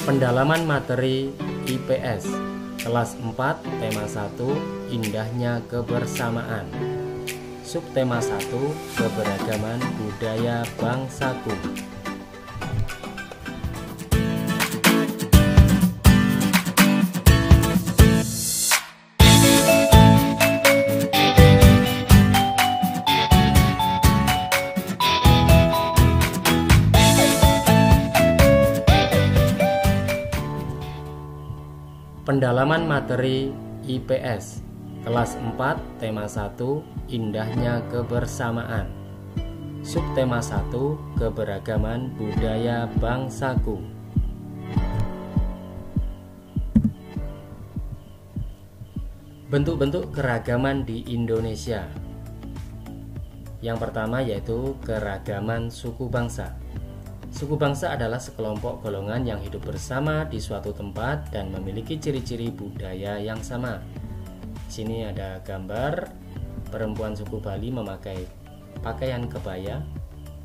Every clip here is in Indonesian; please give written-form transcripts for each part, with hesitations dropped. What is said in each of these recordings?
Pendalaman materi IPS kelas 4 tema 1 indahnya kebersamaan. Subtema 1 keberagaman budaya bangsaku. Pendalaman materi IPS kelas 4 tema 1 indahnya kebersamaan. Subtema 1 keberagaman budaya bangsaku. Bentuk-bentuk keragaman di Indonesia. Yang pertama yaitu keragaman suku bangsa. Suku bangsa adalah sekelompok golongan yang hidup bersama di suatu tempat dan memiliki ciri-ciri budaya yang sama. Di sini ada gambar perempuan suku Bali memakai pakaian kebaya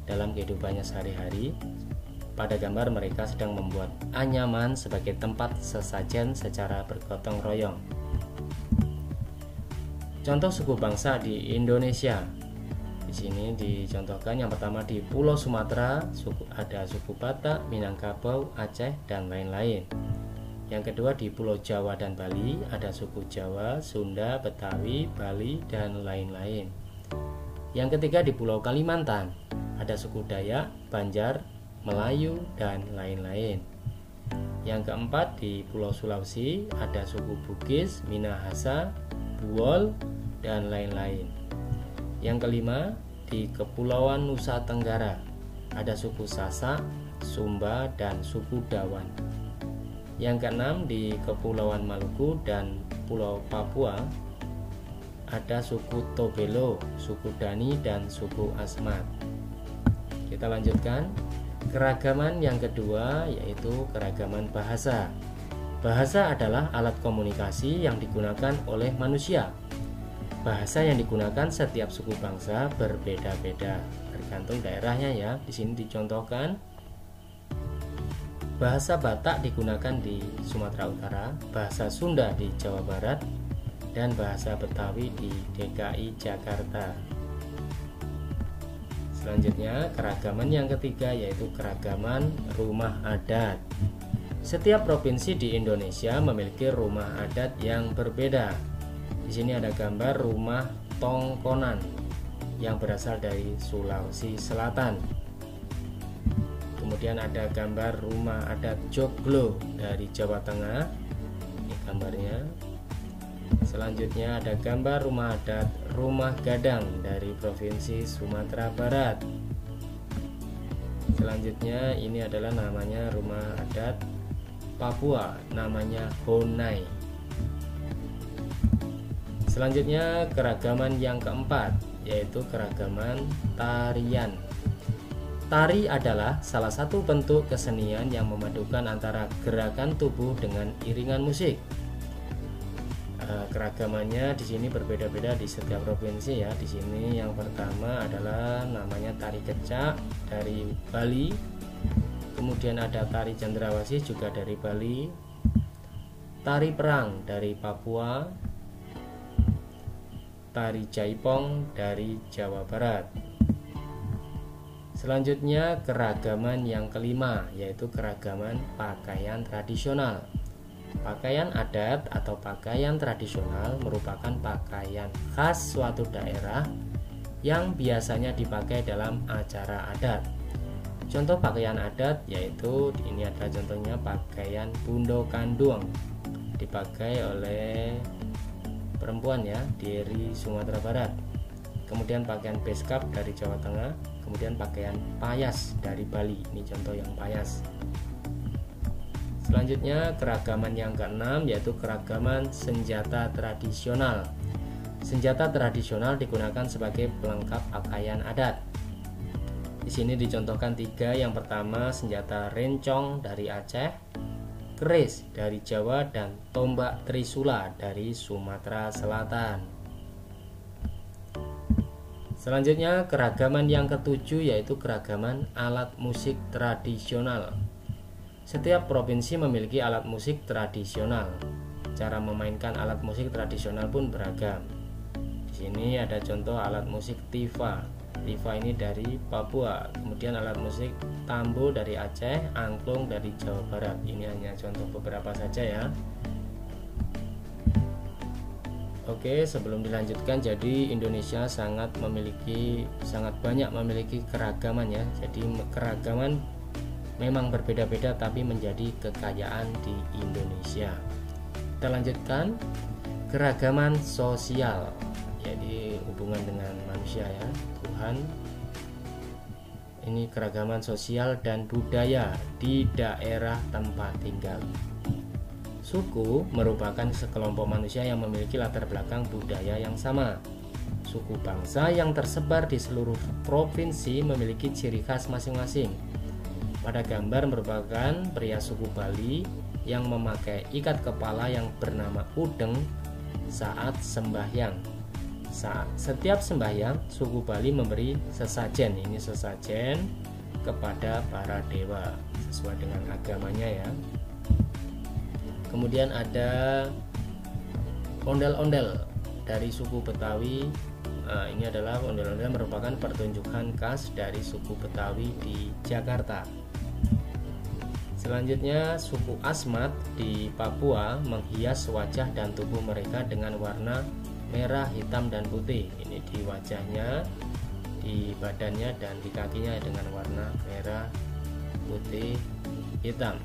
dalam kehidupannya sehari-hari. Pada gambar mereka sedang membuat anyaman sebagai tempat sesajen secara bergotong royong. Contoh suku bangsa di Indonesia. Di sini dicontohkan yang pertama di Pulau Sumatera ada suku Batak, Minangkabau, Aceh, dan lain-lain. Yang kedua di Pulau Jawa dan Bali ada suku Jawa, Sunda, Betawi, Bali, dan lain-lain. Yang ketiga di Pulau Kalimantan ada suku Dayak, Banjar, Melayu, dan lain-lain. Yang keempat di Pulau Sulawesi ada suku Bugis, Minahasa, Buol, dan lain-lain. Yang kelima, di Kepulauan Nusa Tenggara ada suku Sasak, Sumba, dan suku Dawan. Yang keenam, di Kepulauan Maluku dan Pulau Papua ada suku Tobelo, suku Dani, dan suku Asmat. Kita lanjutkan. Keragaman yang kedua yaitu keragaman bahasa. Bahasa adalah alat komunikasi yang digunakan oleh manusia. Bahasa yang digunakan setiap suku bangsa berbeda-beda, tergantung daerahnya ya. Di sini dicontohkan bahasa Batak digunakan di Sumatera Utara, bahasa Sunda di Jawa Barat, dan bahasa Betawi di DKI Jakarta. Selanjutnya, keragaman yang ketiga yaitu keragaman rumah adat. Setiap provinsi di Indonesia memiliki rumah adat yang berbeda. Di sini ada gambar rumah Tongkonan yang berasal dari Sulawesi Selatan. Kemudian ada gambar rumah adat Joglo dari Jawa Tengah. Ini gambarnya. Selanjutnya ada gambar rumah adat Rumah Gadang dari Provinsi Sumatera Barat. Selanjutnya ini adalah namanya rumah adat Papua, namanya Honai. Selanjutnya keragaman yang keempat yaitu keragaman tarian. Tari adalah salah satu bentuk kesenian yang memadukan antara gerakan tubuh dengan iringan musik. Keragamannya di sini berbeda-beda di setiap provinsi ya. Di sini yang pertama adalah namanya tari kecak dari Bali. Kemudian ada tari cendrawasih juga dari Bali. Tari perang dari Papua. Tari jaipong dari Jawa Barat. Selanjutnya keragaman yang kelima yaitu keragaman pakaian tradisional. Pakaian adat atau pakaian tradisional merupakan pakaian khas suatu daerah yang biasanya dipakai dalam acara adat. Contoh pakaian adat yaitu ini adalah contohnya pakaian bundo kanduang dipakai oleh perempuan ya dari Sumatera Barat. Kemudian pakaian beskap dari Jawa Tengah. Kemudian pakaian payas dari Bali. Ini contoh yang payas. Selanjutnya keragaman yang keenam yaitu keragaman senjata tradisional. Senjata tradisional digunakan sebagai pelengkap pakaian adat. Di sini dicontohkan tiga. Yang pertama senjata rencong dari Aceh, keris dari Jawa, dan tombak trisula dari Sumatera Selatan. Selanjutnya keragaman yang ketujuh yaitu keragaman alat musik tradisional. Setiap provinsi memiliki alat musik tradisional. Cara memainkan alat musik tradisional pun beragam. Di sini ada contoh alat musik tifa. Tifa ini dari Papua. Kemudian alat musik tambo dari Aceh, angklung dari Jawa Barat. Ini hanya contoh beberapa saja ya. Oke, sebelum dilanjutkan, jadi Indonesia sangat banyak memiliki keragaman ya. Jadi keragaman memang berbeda-beda tapi menjadi kekayaan di Indonesia. Kita lanjutkan, keragaman sosial. Jadi hubungan dengan manusia ya, Tuhan. Ini keragaman sosial dan budaya di daerah tempat tinggal. Suku merupakan sekelompok manusia yang memiliki latar belakang budaya yang sama. Suku bangsa yang tersebar di seluruh provinsi memiliki ciri khas masing-masing. Pada gambar merupakan pria suku Bali yang memakai ikat kepala yang bernama udeng saat sembahyang. Setiap sembahyang, suku Bali memberi sesajen, ini sesajen kepada para dewa sesuai dengan agamanya ya. Kemudian ada ondel-ondel dari suku Betawi. Ini adalah ondel-ondel merupakan pertunjukan khas dari suku Betawi di Jakarta. Selanjutnya, suku Asmat di Papua menghias wajah dan tubuh mereka dengan warna merah, hitam, dan putih. Ini di wajahnya, di badannya, dan di kakinya dengan warna merah, putih, hitam.